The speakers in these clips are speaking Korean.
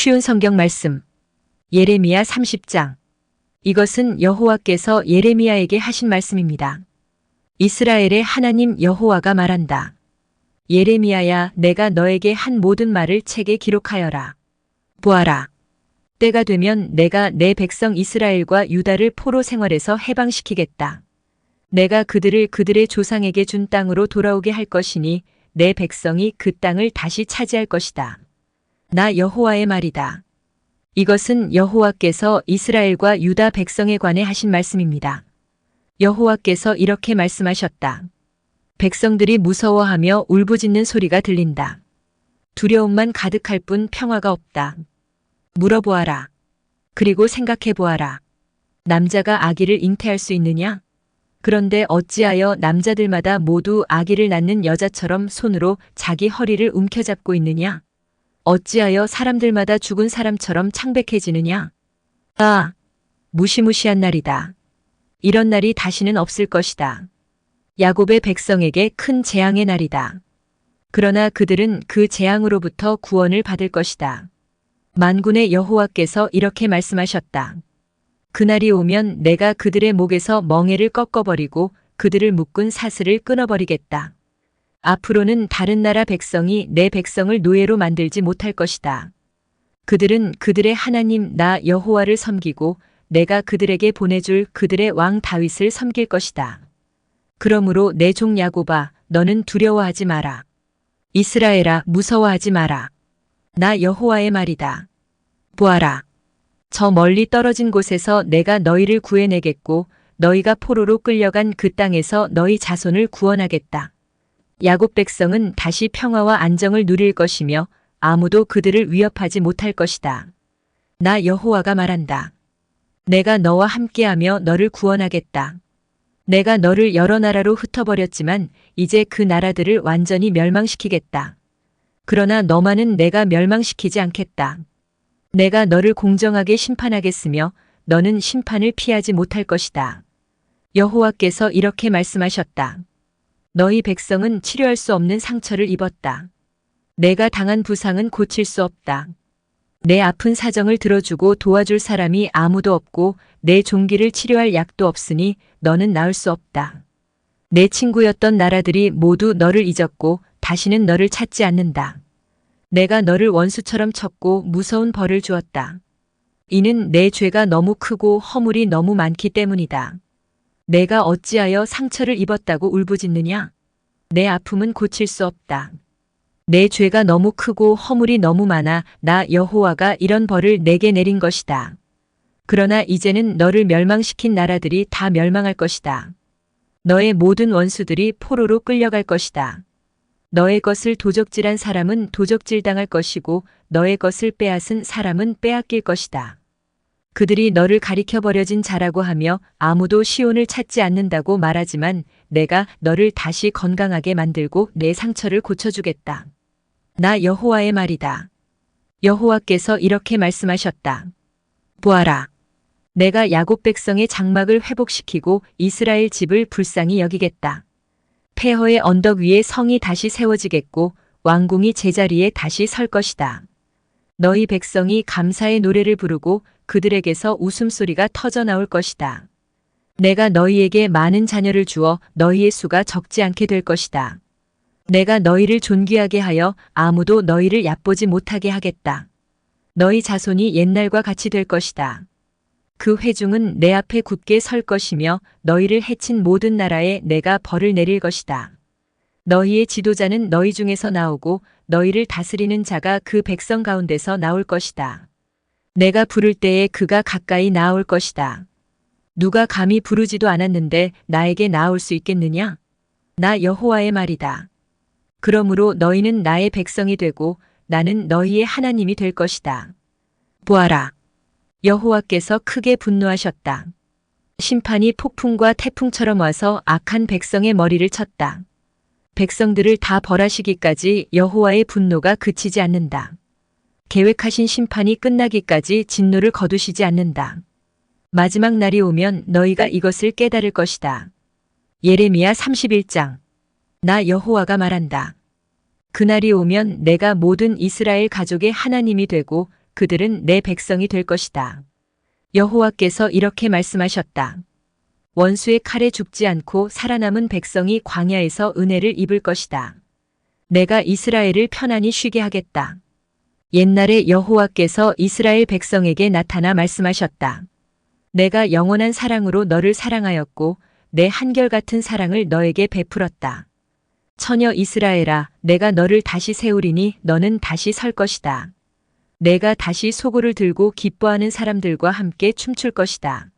쉬운 성경 말씀. 예레미야 30장. 이것은 여호와께서 예레미야에게 하신 말씀입니다. 이스라엘의 하나님 여호와가 말한다. 예레미야야, 내가 너에게 한 모든 말을 책에 기록하여라. 보아라. 때가 되면 내가 내 백성 이스라엘과 유다를 포로 생활에서 해방시키겠다. 내가 그들을 그들의 조상에게 준 땅으로 돌아오게 할 것이니 내 백성이 그 땅을 다시 차지할 것이다. 나 여호와의 말이다. 이것은 여호와께서 이스라엘과 유다 백성에 관해 하신 말씀입니다. 여호와께서 이렇게 말씀하셨다. 백성들이 무서워하며 울부짖는 소리가 들린다. 두려움만 가득할 뿐 평화가 없다. 물어보아라. 그리고 생각해 보아라. 남자가 아기를 잉태할 수 있느냐? 그런데 어찌하여 남자들마다 모두 아기를 낳는 여자처럼 손으로 자기 허리를 움켜잡고 있느냐? 어찌하여 사람들마다 죽은 사람처럼 창백해지느냐? 아, 무시무시한 날이다. 이런 날이 다시는 없을 것이다. 야곱의 백성에게 큰 재앙의 날이다. 그러나 그들은 그 재앙으로부터 구원을 받을 것이다. 만군의 여호와께서 이렇게 말씀하셨다. 그날이 오면 내가 그들의 목에서 멍에를 꺾어버리고 그들을 묶은 사슬을 끊어버리겠다. 앞으로는 다른 나라 백성이 내 백성을 노예로 만들지 못할 것이다. 그들은 그들의 하나님 나 여호와를 섬기고 내가 그들에게 보내줄 그들의 왕 다윗을 섬길 것이다. 그러므로 내 종 야곱아, 너는 두려워하지 마라. 이스라엘아, 무서워하지 마라. 나 여호와의 말이다. 보아라. 저 멀리 떨어진 곳에서 내가 너희를 구해내겠고 너희가 포로로 끌려간 그 땅에서 너희 자손을 구원하겠다. 야곱 백성은 다시 평화와 안정을 누릴 것이며 아무도 그들을 위협하지 못할 것이다. 나 여호와가 말한다. 내가 너와 함께하며 너를 구원하겠다. 내가 너를 여러 나라로 흩어버렸지만 이제 그 나라들을 완전히 멸망시키겠다. 그러나 너만은 내가 멸망시키지 않겠다. 내가 너를 공정하게 심판하겠으며 너는 심판을 피하지 못할 것이다. 여호와께서 이렇게 말씀하셨다. 너희 백성은 치료할 수 없는 상처를 입었다. 내가 당한 부상은 고칠 수 없다. 내 아픈 사정을 들어주고 도와줄 사람이 아무도 없고 내 종기를 치료할 약도 없으니 너는 나을 수 없다. 내 친구였던 나라들이 모두 너를 잊었고 다시는 너를 찾지 않는다. 내가 너를 원수처럼 쳤고 무서운 벌을 주었다. 이는 내 죄가 너무 크고 허물이 너무 많기 때문이다. 내가 어찌하여 상처를 입었다고 울부짖느냐? 내 아픔은 고칠 수 없다. 내 죄가 너무 크고 허물이 너무 많아 나 여호와가 이런 벌을 내게 내린 것이다. 그러나 이제는 너를 멸망시킨 나라들이 다 멸망할 것이다. 너의 모든 원수들이 포로로 끌려갈 것이다. 너의 것을 도적질한 사람은 도적질당할 것이고 너의 것을 빼앗은 사람은 빼앗길 것이다. 그들이 너를 가리켜 버려진 자라고 하며 아무도 시온을 찾지 않는다고 말하지만 내가 너를 다시 건강하게 만들고 내 상처를 고쳐주겠다. 나 여호와의 말이다. 여호와께서 이렇게 말씀하셨다. 보아라. 내가 야곱 백성의 장막을 회복시키고 이스라엘 집을 불쌍히 여기겠다. 폐허의 언덕 위에 성이 다시 세워지겠고 왕궁이 제자리에 다시 설 것이다. 너희 백성이 감사의 노래를 부르고 그들에게서 웃음소리가 터져 나올 것이다. 내가 너희에게 많은 자녀를 주어 너희의 수가 적지 않게 될 것이다. 내가 너희를 존귀하게 하여 아무도 너희를 얕보지 못하게 하겠다. 너희 자손이 옛날과 같이 될 것이다. 그 회중은 내 앞에 굳게 설 것이며 너희를 해친 모든 나라에 내가 벌을 내릴 것이다. 너희의 지도자는 너희 중에서 나오고 너희를 다스리는 자가 그 백성 가운데서 나올 것이다. 내가 부를 때에 그가 가까이 나올 것이다. 누가 감히 부르지도 않았는데 나에게 나올 수 있겠느냐? 나 여호와의 말이다. 그러므로 너희는 나의 백성이 되고 나는 너희의 하나님이 될 것이다. 보아라. 여호와께서 크게 분노하셨다. 심판이 폭풍과 태풍처럼 와서 악한 백성의 머리를 쳤다. 백성들을 다 벌하시기까지 여호와의 분노가 그치지 않는다. 계획하신 심판이 끝나기까지 진노를 거두시지 않는다. 마지막 날이 오면 너희가 이것을 깨달을 것이다. 예레미야 31장. 나 여호와가 말한다. 그날이 오면 내가 모든 이스라엘 가족의 하나님이 되고 그들은 내 백성이 될 것이다. 여호와께서 이렇게 말씀하셨다. 원수의 칼에 죽지 않고 살아남은 백성이 광야에서 은혜를 입을 것이다. 내가 이스라엘을 편안히 쉬게 하겠다. 옛날에 여호와께서 이스라엘 백성에게 나타나 말씀하셨다. 내가 영원한 사랑으로 너를 사랑하였고 내 한결같은 사랑을 너에게 베풀었다. 처녀 이스라엘아, 내가 너를 다시 세우리니 너는 다시 설 것이다. 내가 다시 소고를 들고 기뻐하는 사람들과 함께 춤출 것이다.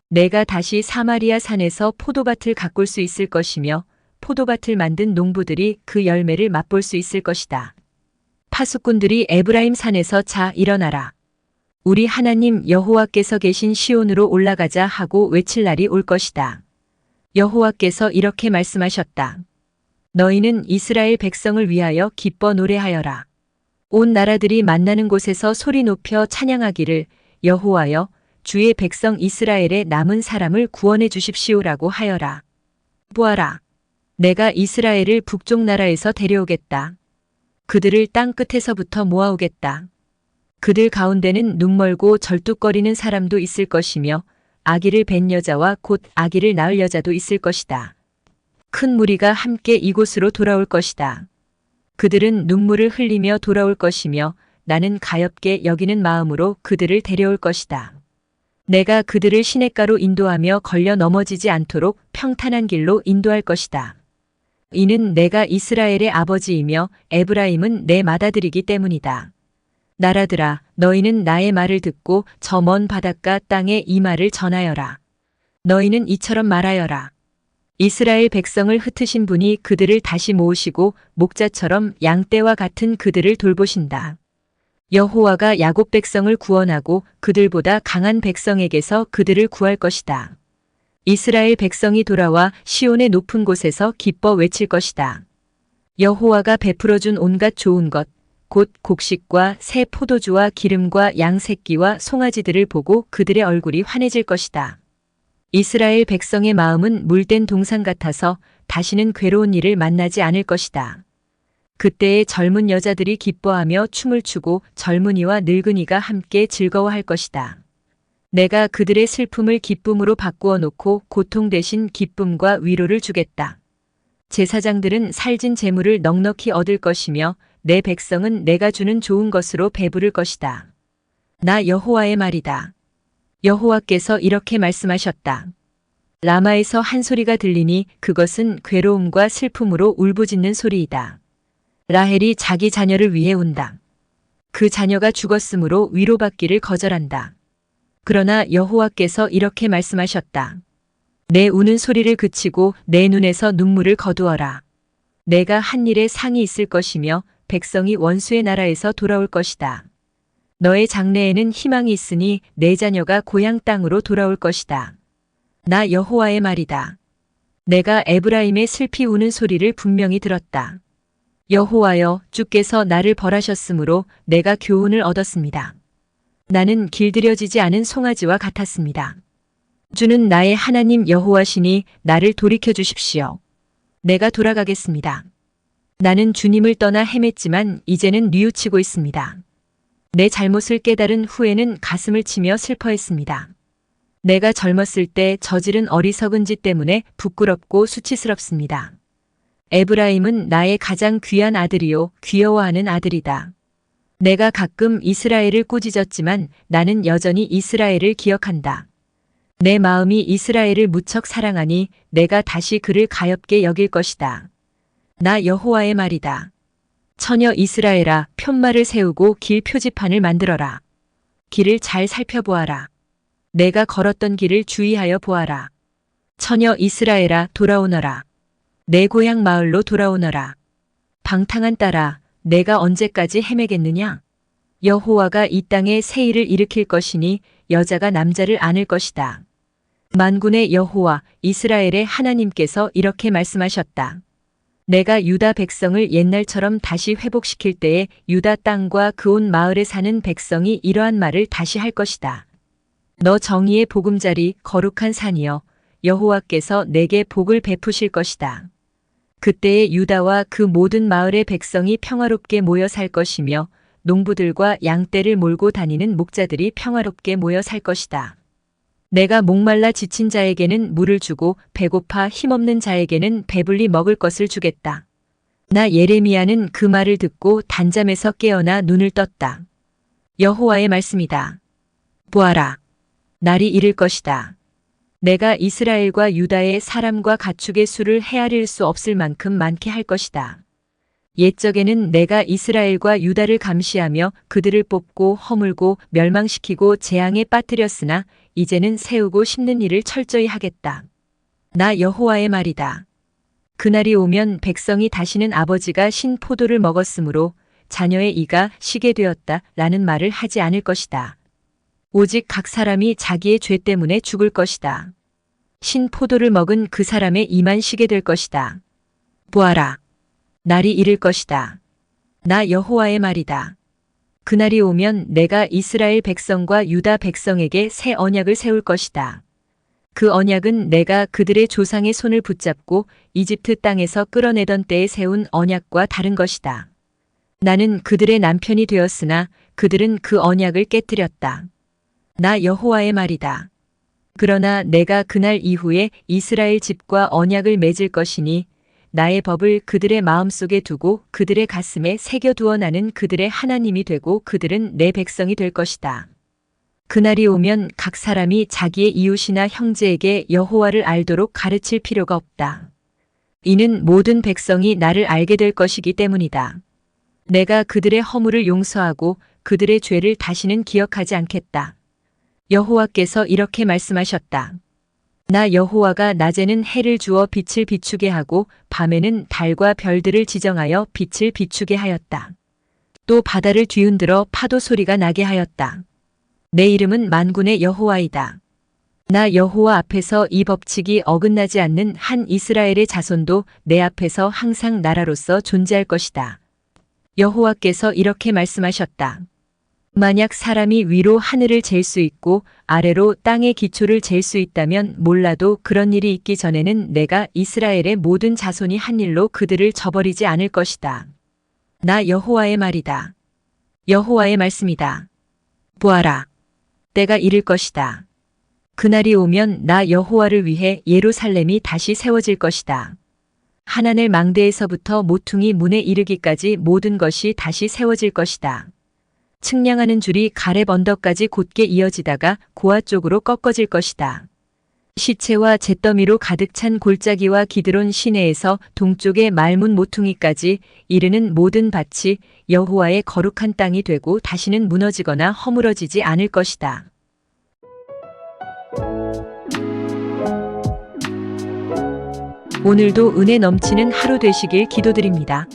내가 다시 사마리아 산에서 포도밭을 가꿀 수 있을 것이며 포도밭을 만든 농부들이 그 열매를 맛볼 수 있을 것이다. 파수꾼들이 에브라임 산에서 자 일어나라. 우리 하나님 여호와께서 계신 시온으로 올라가자 하고 외칠 날이 올 것이다. 여호와께서 이렇게 말씀하셨다. 너희는 이스라엘 백성을 위하여 기뻐 노래하여라. 온 나라들이 만나는 곳에서 소리 높여 찬양하기를 여호와여 주의 백성 이스라엘의 남은 사람을 구원해 주십시오라고 하여라. 보아라. 내가 이스라엘을 북쪽 나라에서 데려오겠다. 그들을 땅 끝에서부터 모아오겠다. 그들 가운데는 눈멀고 절뚝거리는 사람도 있을 것이며 아기를 뵌 여자와 곧 아기를 낳을 여자도 있을 것이다. 큰 무리가 함께 이곳으로 돌아올 것이다. 그들은 눈물을 흘리며 돌아올 것이며 나는 가엾게 여기는 마음으로 그들을 데려올 것이다. 내가 그들을 시냇가로 인도하며 걸려 넘어지지 않도록 평탄한 길로 인도할 것이다. 이는 내가 이스라엘의 아버지이며 에브라임은 내 맏아들이기 때문이다. 나라들아, 너희는 나의 말을 듣고 저 먼 바닷가 땅에 이 말을 전하여라. 너희는 이처럼 말하여라. 이스라엘 백성을 흩으신 분이 그들을 다시 모으시고 목자처럼 양떼와 같은 그들을 돌보신다. 여호와가 야곱 백성을 구원하고 그들보다 강한 백성에게서 그들을 구할 것이다. 이스라엘 백성이 돌아와 시온의 높은 곳에서 기뻐 외칠 것이다. 여호와가 베풀어준 온갖 좋은 것, 곧 곡식과 새 포도주와 기름과 양 새끼와 송아지들을 보고 그들의 얼굴이 환해질 것이다. 이스라엘 백성의 마음은 물된 동산 같아서 다시는 괴로운 일을 만나지 않을 것이다. 그때에 젊은 여자들이 기뻐하며 춤을 추고 젊은이와 늙은이가 함께 즐거워할 것이다. 내가 그들의 슬픔을 기쁨으로 바꾸어 놓고 고통 대신 기쁨과 위로를 주겠다. 제사장들은 살진 재물을 넉넉히 얻을 것이며 내 백성은 내가 주는 좋은 것으로 배부를 것이다. 나 여호와의 말이다. 여호와께서 이렇게 말씀하셨다. 라마에서 한 소리가 들리니 그것은 괴로움과 슬픔으로 울부짖는 소리이다. 라헬이 자기 자녀를 위해 운다. 그 자녀가 죽었으므로 위로받기를 거절한다. 그러나 여호와께서 이렇게 말씀하셨다. 내 우는 소리를 그치고 내 눈에서 눈물을 거두어라. 내가 한 일에 상이 있을 것이며 백성이 원수의 나라에서 돌아올 것이다. 너의 장래에는 희망이 있으니 내 자녀가 고향 땅으로 돌아올 것이다. 나 여호와의 말이다. 내가 에브라임의 슬피 우는 소리를 분명히 들었다. 여호와여, 주께서 나를 벌하셨으므로 내가 교훈을 얻었습니다. 나는 길들여지지 않은 송아지와 같았습니다. 주는 나의 하나님 여호와시니 나를 돌이켜 주십시오. 내가 돌아가겠습니다. 나는 주님을 떠나 헤맸지만 이제는 뉘우치고 있습니다. 내 잘못을 깨달은 후에는 가슴을 치며 슬퍼했습니다. 내가 젊었을 때 저지른 어리석은 짓 때문에 부끄럽고 수치스럽습니다. 에브라임은 나의 가장 귀한 아들이요 귀여워하는 아들이다. 내가 가끔 이스라엘을 꾸짖었지만 나는 여전히 이스라엘을 기억한다. 내 마음이 이스라엘을 무척 사랑하니 내가 다시 그를 가엾게 여길 것이다. 나 여호와의 말이다. 처녀 이스라엘아, 편말을 세우고 길 표지판을 만들어라. 길을 잘 살펴보아라. 내가 걸었던 길을 주의하여 보아라. 처녀 이스라엘아, 돌아오너라. 내 고향 마을로 돌아오너라. 방탕한 딸아, 내가 언제까지 헤매겠느냐? 여호와가 이 땅에 새 일을 일으킬 것이니 여자가 남자를 안을 것이다. 만군의 여호와 이스라엘의 하나님께서 이렇게 말씀하셨다. 내가 유다 백성을 옛날처럼 다시 회복시킬 때에 유다 땅과 그 온 마을에 사는 백성이 이러한 말을 다시 할 것이다. 너 정의의 보금자리 거룩한 산이여, 여호와께서 내게 복을 베푸실 것이다. 그때에 유다와 그 모든 마을의 백성이 평화롭게 모여 살 것이며 농부들과 양떼를 몰고 다니는 목자들이 평화롭게 모여 살 것이다. 내가 목말라 지친 자에게는 물을 주고 배고파 힘없는 자에게는 배불리 먹을 것을 주겠다. 나 예레미야는 그 말을 듣고 단잠에서 깨어나 눈을 떴다. 여호와의 말씀이다. 보아라. 날이 이를 것이다. 내가 이스라엘과 유다의 사람과 가축의 수를 헤아릴 수 없을 만큼 많게 할 것이다. 옛적에는 내가 이스라엘과 유다를 감시하며 그들을 뽑고 허물고 멸망시키고 재앙에 빠뜨렸으나 이제는 세우고 심는 일을 철저히 하겠다. 나 여호와의 말이다. 그날이 오면 백성이 다시는 아버지가 신 포도를 먹었으므로 자녀의 이가 시게 되었다 라는 말을 하지 않을 것이다. 오직 각 사람이 자기의 죄 때문에 죽을 것이다. 신 포도를 먹은 그 사람의 이만 시게 될 것이다. 보아라. 날이 이를 것이다. 나 여호와의 말이다. 그날이 오면 내가 이스라엘 백성과 유다 백성에게 새 언약을 세울 것이다. 그 언약은 내가 그들의 조상의 손을 붙잡고 이집트 땅에서 끌어내던 때에 세운 언약과 다른 것이다. 나는 그들의 남편이 되었으나 그들은 그 언약을 깨뜨렸다. 나 여호와의 말이다. 그러나 내가 그날 이후에 이스라엘 집과 언약을 맺을 것이니 나의 법을 그들의 마음속에 두고 그들의 가슴에 새겨두어 나는 그들의 하나님이 되고 그들은 내 백성이 될 것이다. 그날이 오면 각 사람이 자기의 이웃이나 형제에게 여호와를 알도록 가르칠 필요가 없다. 이는 모든 백성이 나를 알게 될 것이기 때문이다. 내가 그들의 허물을 용서하고 그들의 죄를 다시는 기억하지 않겠다. 여호와께서 이렇게 말씀하셨다. 나 여호와가 낮에는 해를 주어 빛을 비추게 하고 밤에는 달과 별들을 지정하여 빛을 비추게 하였다. 또 바다를 뒤흔들어 파도 소리가 나게 하였다. 내 이름은 만군의 여호와이다. 나 여호와 앞에서 이 법칙이 어긋나지 않는 한 이스라엘의 자손도 내 앞에서 항상 나라로서 존재할 것이다. 여호와께서 이렇게 말씀하셨다. 만약 사람이 위로 하늘을 잴 수 있고 아래로 땅의 기초를 잴 수 있다면 몰라도 그런 일이 있기 전에는 내가 이스라엘의 모든 자손이 한 일로 그들을 저버리지 않을 것이다. 나 여호와의 말이다. 여호와의 말씀이다. 보아라. 때가 이를 것이다. 그날이 오면 나 여호와를 위해 예루살렘이 다시 세워질 것이다. 하나넬 망대에서부터 모퉁이 문에 이르기까지 모든 것이 다시 세워질 것이다. 측량하는 줄이 가렙 언덕까지 곧게 이어지다가 고아 쪽으로 꺾어질 것이다. 시체와 잿더미로 가득 찬 골짜기와 기드론 시내에서 동쪽의 말문 모퉁이까지 이르는 모든 밭이 여호와의 거룩한 땅이 되고 다시는 무너지거나 허물어지지 않을 것이다. 오늘도 은혜 넘치는 하루 되시길 기도드립니다.